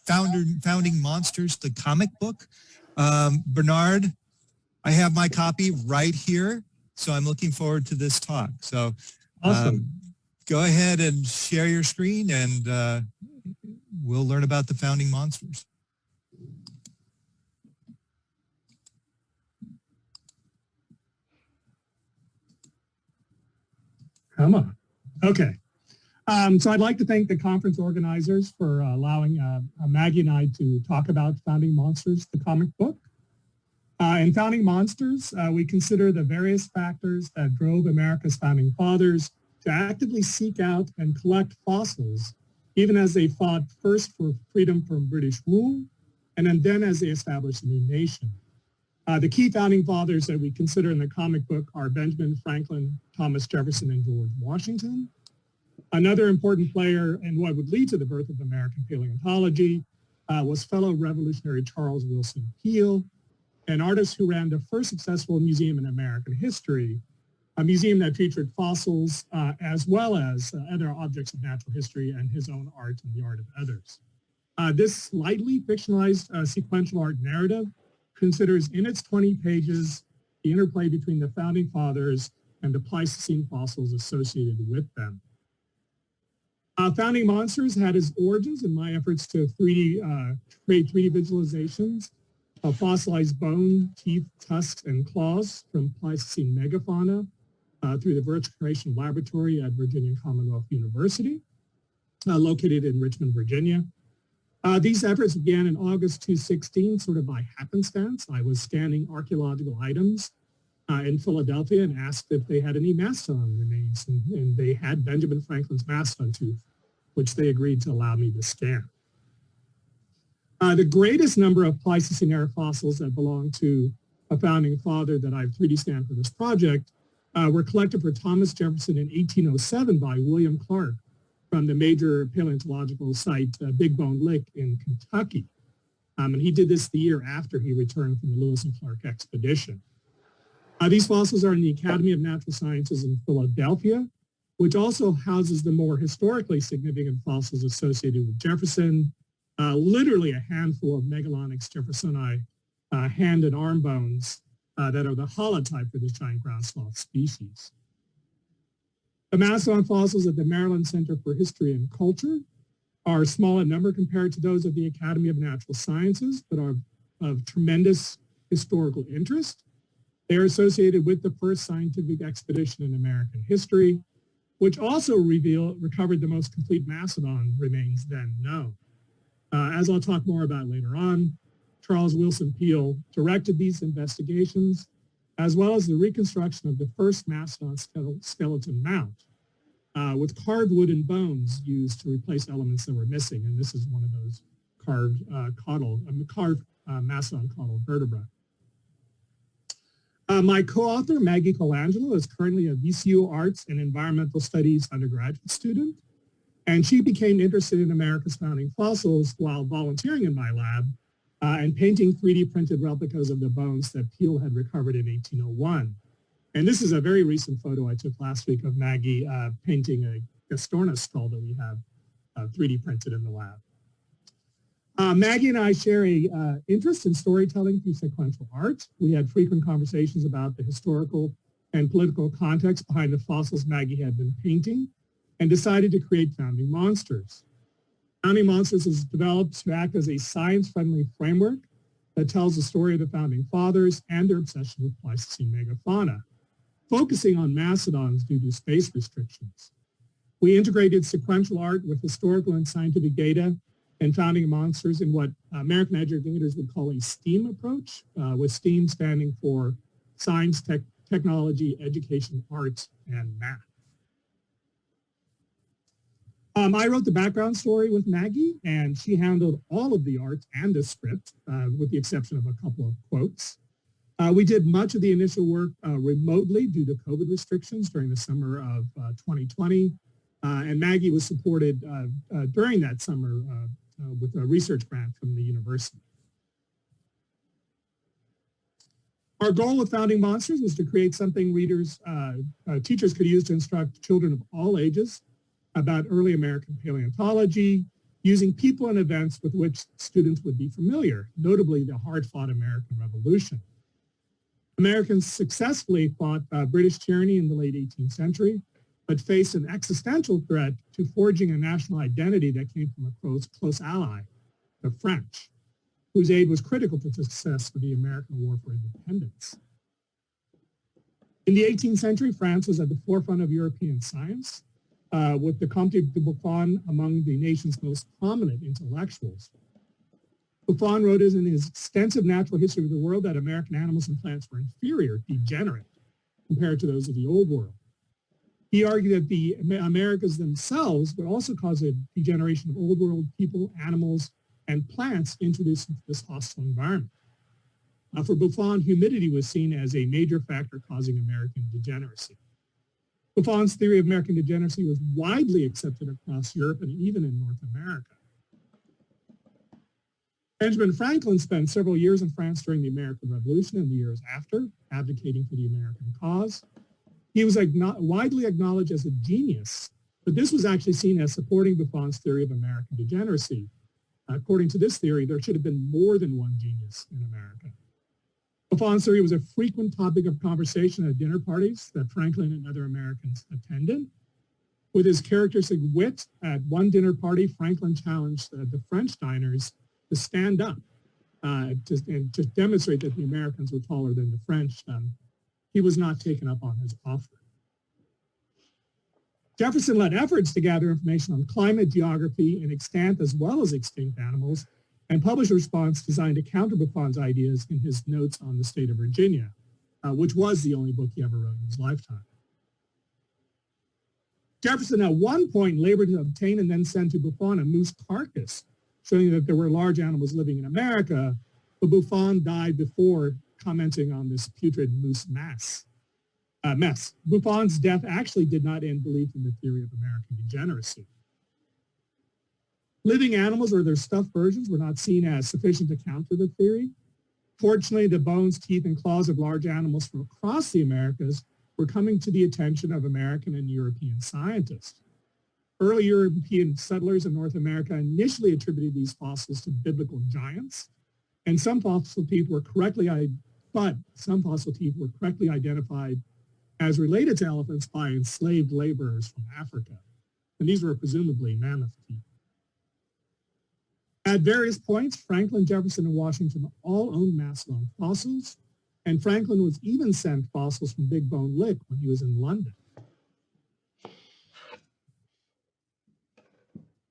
Founding Monsters, the comic book. Bernard, I have my copy right here, so I'm looking forward to this talk. So awesome. Go ahead and share your screen, and we'll learn about the Founding Monsters. Come on. Okay. So I'd like to thank the conference organizers for allowing Maggie and I to talk about Founding Monsters, the comic book. In Founding Monsters, we consider the various factors that drove America's founding fathers to actively seek out and collect fossils, even as they fought first for freedom from British rule, and then as they established a new nation. The key founding fathers that we consider in the comic book are Benjamin Franklin, Thomas Jefferson, and George Washington. Another important player in what would lead to the birth of American paleontology was fellow revolutionary Charles Willson Peale, an artist who ran the first successful museum in American history, a museum that featured fossils as well as other objects of natural history and his own art and the art of others. This slightly fictionalized sequential art narrative considers in its 20 pages the interplay between the founding fathers and the Pleistocene fossils associated with them. Founding Monsters had its origins in my efforts to create 3D visualizations of fossilized bone, teeth, tusks, and claws from Pleistocene megafauna through the Virtual Creation Laboratory at Virginia Commonwealth University, located in Richmond, Virginia. These efforts began in August 2016, sort of by happenstance. I was scanning archaeological items in Philadelphia and asked if they had any mastodon remains, and they had Benjamin Franklin's mastodon tooth, which they agreed to allow me to scan. The greatest number of Pleistocene-era fossils that belong to a founding father that I've 3D scanned for this project were collected for Thomas Jefferson in 1807 by William Clark from the major paleontological site, Big Bone Lick in Kentucky. And he did this the year after he returned from the Lewis and Clark expedition. These fossils are in the Academy of Natural Sciences in Philadelphia, which also houses the more historically significant fossils associated with Jefferson, literally a handful of Megalonyx jeffersoni hand and arm bones that are the holotype for this giant ground sloth species. The mastodon fossils at the Maryland Center for History and Culture are small in number compared to those of the Academy of Natural Sciences, but are of tremendous historical interest. They are associated with the first scientific expedition in American history, which also recovered the most complete mastodon remains then known. As I'll talk more about later on, Charles Willson Peale directed these investigations, as well as the reconstruction of the first mastodon skeleton mount with carved wooden bones used to replace elements that were missing. And this is one of those carved mastodon caudal vertebra. My co-author, Maggie Colangelo, is currently a VCU Arts and Environmental Studies undergraduate student, and she became interested in America's founding fossils while volunteering in my lab and painting 3D printed replicas of the bones that Peale had recovered in 1801. And this is a very recent photo I took last week of Maggie painting a Gastornis skull that we have 3D printed in the lab. Maggie and I share a interest in storytelling through sequential art. We had frequent conversations about the historical and political context behind the fossils Maggie had been painting and decided to create Founding Monsters. Founding Monsters is developed to act as a science-friendly framework that tells the story of the founding fathers and their obsession with Pleistocene megafauna, focusing on mastodons due to space restrictions. We integrated sequential art with historical and scientific data and Founding Monsters in what American educators would call a STEAM approach, with STEAM standing for science, technology, education, art, and math. I wrote the background story with Maggie, and she handled all of the art and the script, with the exception of a couple of quotes. We did much of the initial work remotely due to COVID restrictions during the summer of 2020, and Maggie was supported during that summer with a research grant from the university. Our goal with Founding Monsters was to create something teachers could use to instruct children of all ages about early American paleontology, using people and events with which students would be familiar, notably the hard-fought American Revolution. Americans successfully fought British tyranny in the late 18th century, but faced an existential threat to forging a national identity that came from a close ally, the French, whose aid was critical to the success of the American War for Independence. In the 18th century, France was at the forefront of European science, with the Comte de Buffon among the nation's most prominent intellectuals. Buffon wrote in his extensive natural history of the world that American animals and plants were inferior, degenerate, compared to those of the Old World. He argued that the Americas themselves would also cause a degeneration of Old World people, animals, and plants introduced into this hostile environment. For Buffon, humidity was seen as a major factor causing American degeneracy. Buffon's theory of American degeneracy was widely accepted across Europe and even in North America. Benjamin Franklin spent several years in France during the American Revolution and the years after, advocating for the American cause. He was widely acknowledged as a genius, but this was actually seen as supporting Buffon's theory of American degeneracy. According to this theory, there should have been more than one genius in America. Buffon's theory was a frequent topic of conversation at dinner parties that Franklin and other Americans attended. With his characteristic wit, at one dinner party, Franklin challenged the French diners to stand up and to demonstrate that the Americans were taller than the French. He was not taken up on his offer. Jefferson led efforts to gather information on climate, geography, and extant as well as extinct animals, and published a response designed to counter Buffon's ideas in his Notes on the State of Virginia, which was the only book he ever wrote in his lifetime. Jefferson at one point labored to obtain and then send to Buffon a moose carcass, showing that there were large animals living in America, but Buffon died before commenting on this putrid moose mess. Buffon's death actually did not end belief in the theory of American degeneracy. Living animals or their stuffed versions were not seen as sufficient to counter the theory. Fortunately, the bones, teeth, and claws of large animals from across the Americas were coming to the attention of American and European scientists. Early European settlers in North America initially attributed these fossils to biblical giants, and some fossil teeth were correctly identified as related to elephants by enslaved laborers from Africa, and these were presumably mammoth teeth. At various points, Franklin, Jefferson, and Washington all owned mastodon fossils, and Franklin was even sent fossils from Big Bone Lick when he was in London.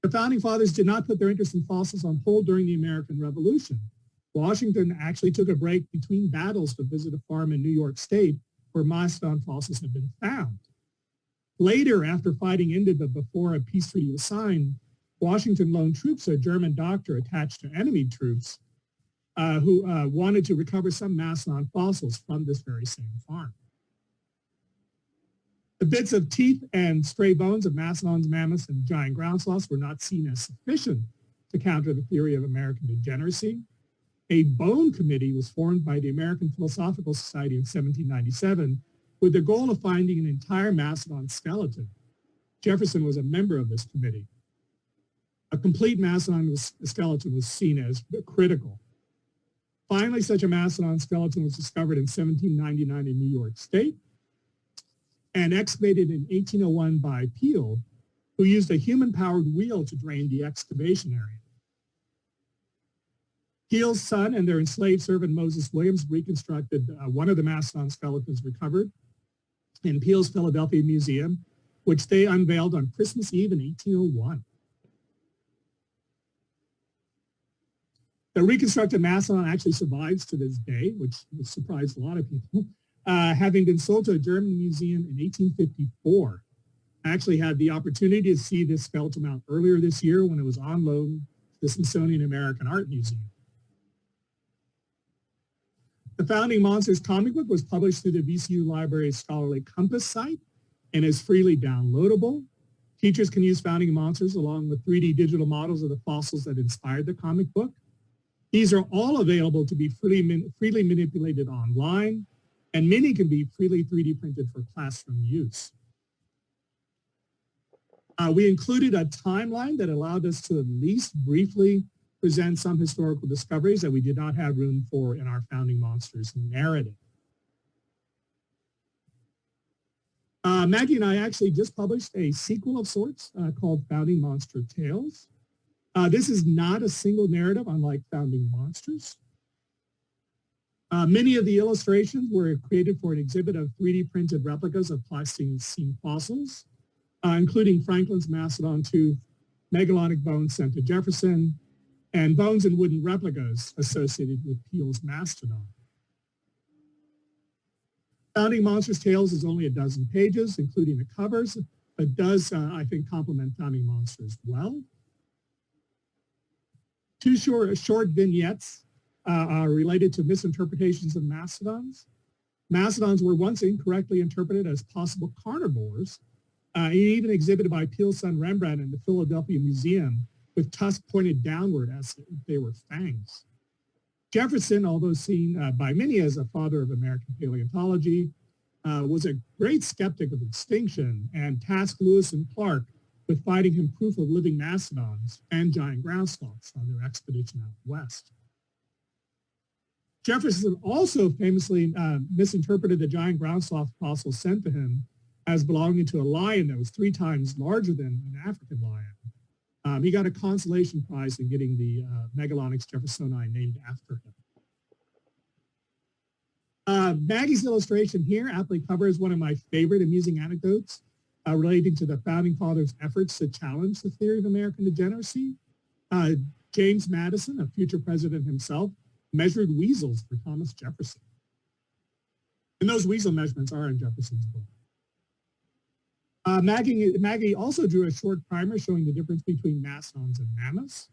The Founding Fathers did not put their interest in fossils on hold during the American Revolution. Washington actually took a break between battles to visit a farm in New York State where mastodon fossils had been found. Later, after fighting ended but before a peace treaty was signed, Washington loaned troops to a German doctor attached to enemy troops who wanted to recover some mastodon fossils from this very same farm. The bits of teeth and stray bones of mastodons, mammoths, and giant ground sloths were not seen as sufficient to counter the theory of American degeneracy. A bone committee was formed by the American Philosophical Society in 1797 with the goal of finding an entire mastodon skeleton. Jefferson was a member of this committee. A complete mastodon skeleton was seen as critical. Finally, such a mastodon skeleton was discovered in 1799 in New York State and excavated in 1801 by Peel, who used a human-powered wheel to drain the excavation area. Peel's son and their enslaved servant Moses Williams reconstructed one of the mastodon skeletons recovered in Peel's Philadelphia Museum, which they unveiled on Christmas Eve in 1801. The reconstructed mastodon actually survives to this day, which surprised a lot of people, having been sold to a German museum in 1854. I actually had the opportunity to see this skeleton mount earlier this year when it was on loan to the Smithsonian American Art Museum. The Founding Monsters comic book was published through the VCU Library's Scholarly Compass site and is freely downloadable. Teachers can use Founding Monsters along with 3D digital models of the fossils that inspired the comic book. These are all available to be freely manipulated online, and many can be freely 3D printed for classroom use. We included a timeline that allowed us to at least briefly present some historical discoveries that we did not have room for in our Founding Monsters narrative. Maggie and I actually just published a sequel of sorts called Founding Monster Tales. This is not a single narrative, unlike Founding Monsters. Many of the illustrations were created for an exhibit of 3D printed replicas of Pleistocene fossils, including Franklin's mastodon tooth, megalonic bones sent to Jefferson, and bones and wooden replicas associated with Peale's mastodon. Founding Monsters Tales is only a dozen pages, including the covers, but does, I think, complement Founding Monsters well. Two short vignettes are related to misinterpretations of mastodons. Mastodons were once incorrectly interpreted as possible carnivores, even exhibited by Peale's son Rembrandt in the Philadelphia Museum with tusks pointed downward as if they were fangs. Jefferson, although seen by many as a father of American paleontology, was a great skeptic of extinction and tasked Lewis and Clark with finding him proof of living mastodons and giant ground sloths on their expedition out west. Jefferson also famously misinterpreted the giant ground sloth fossil sent to him as belonging to a lion that was 3 times larger than an African lion. He got a consolation prize in getting the Megalonyx jeffersoni named after him. Maggie's illustration here aptly covers one of my favorite amusing anecdotes relating to the Founding Fathers' efforts to challenge the theory of American degeneracy. James Madison, a future president himself, measured weasels for Thomas Jefferson. And those weasel measurements are in Jefferson's book. Maggie also drew a short primer showing the difference between mastodons and mammoths.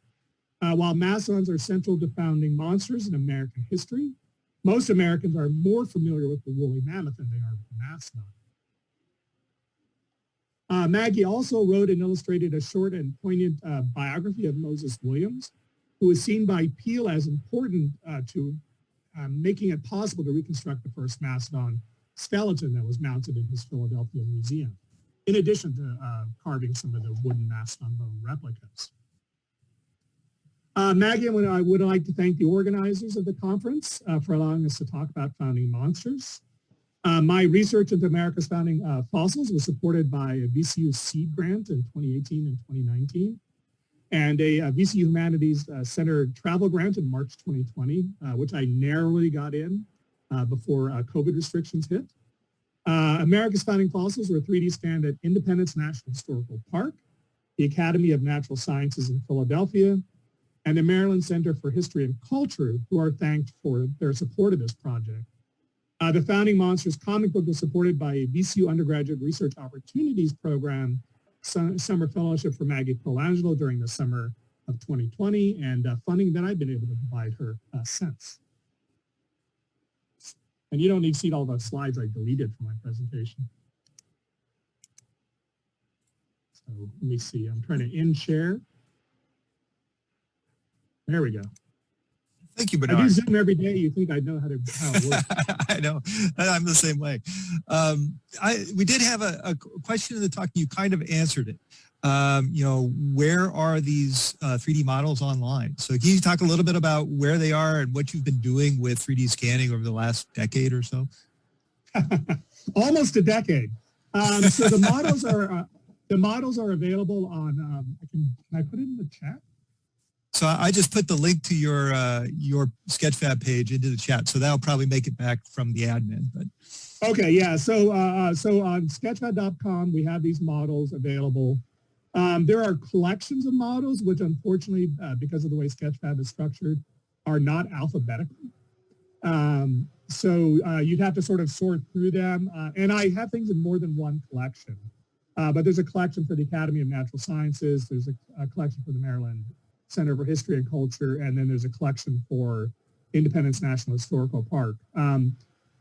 While mastodons are central to founding monsters in American history, most Americans are more familiar with the woolly mammoth than they are with the mastodon. Maggie also wrote and illustrated a short and poignant biography of Moses Williams, who was seen by Peale as important to making it possible to reconstruct the first mastodon skeleton that was mounted in his Philadelphia museum, in addition to carving some of the wooden mastodon bone replicas. Maggie, I would like to thank the organizers of the conference for allowing us to talk about founding monsters. My research into America's founding fossils was supported by a VCU seed grant in 2018 and 2019, and a VCU Humanities Center travel grant in March 2020, which I narrowly got in before COVID restrictions hit. America's Founding Fossils were 3D scanned at Independence National Historical Park, the Academy of Natural Sciences in Philadelphia, and the Maryland Center for History and Culture, who are thanked for their support of this project. The Founding Monsters comic book was supported by a VCU Undergraduate Research Opportunities Program summer fellowship for Maggie Polangelo during the summer of 2020, and funding that I've been able to provide her since. And you don't need to see all the slides I deleted from my presentation. So let me see, I'm trying to end share. There we go. Thank you, I Bernard. do Zoom every day. You think I know how it works. I know. I'm the same way. We did have a question in the talk. You kind of answered it. Where are these 3D models online? So can you talk a little bit about where they are and what you've been doing with 3D scanning over the last decade or so? Almost a decade. So the models are available on. Can I put it in the chat? So I just put the link to your Sketchfab page into the chat, so that'll probably make it back from the admin. But okay, yeah. So on Sketchfab.com we have these models available. There are collections of models, which unfortunately, because of the way Sketchfab is structured, are not alphabetical. So you'd have to sort of sort through them. And I have things in more than one collection. But there's a collection for the Academy of Natural Sciences. There's a collection for the Maryland Center for History and Culture, and then there's a collection for Independence National Historical Park.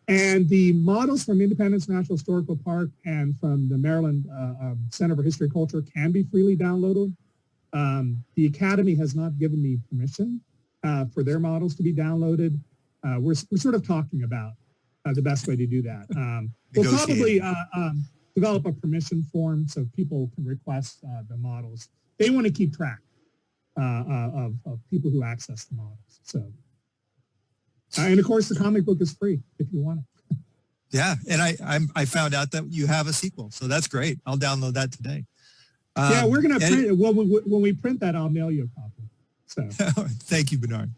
And the models from Independence National Historical Park and from the Maryland Center for History and Culture can be freely downloaded. The Academy has not given me permission for their models to be downloaded. We're sort of talking about the best way to do that. We'll probably, develop a permission form so people can request the models. They want to keep track of people who access the models. So, and of course, the comic book is free if you want it. Yeah, and I found out that you have a sequel, so that's great. I'll download that today. Yeah, we're going to print it. When we print that, I'll mail you a copy. So thank you, Bernard.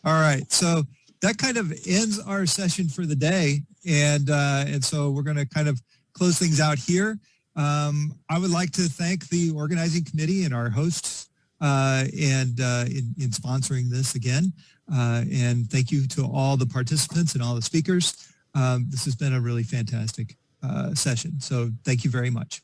All right, so that kind of ends our session for the day, and so we're going to kind of close things out here. I would like to thank the organizing committee and our hosts in sponsoring this again, and thank you to all the participants and all the speakers. This has been a really fantastic session, so thank you very much.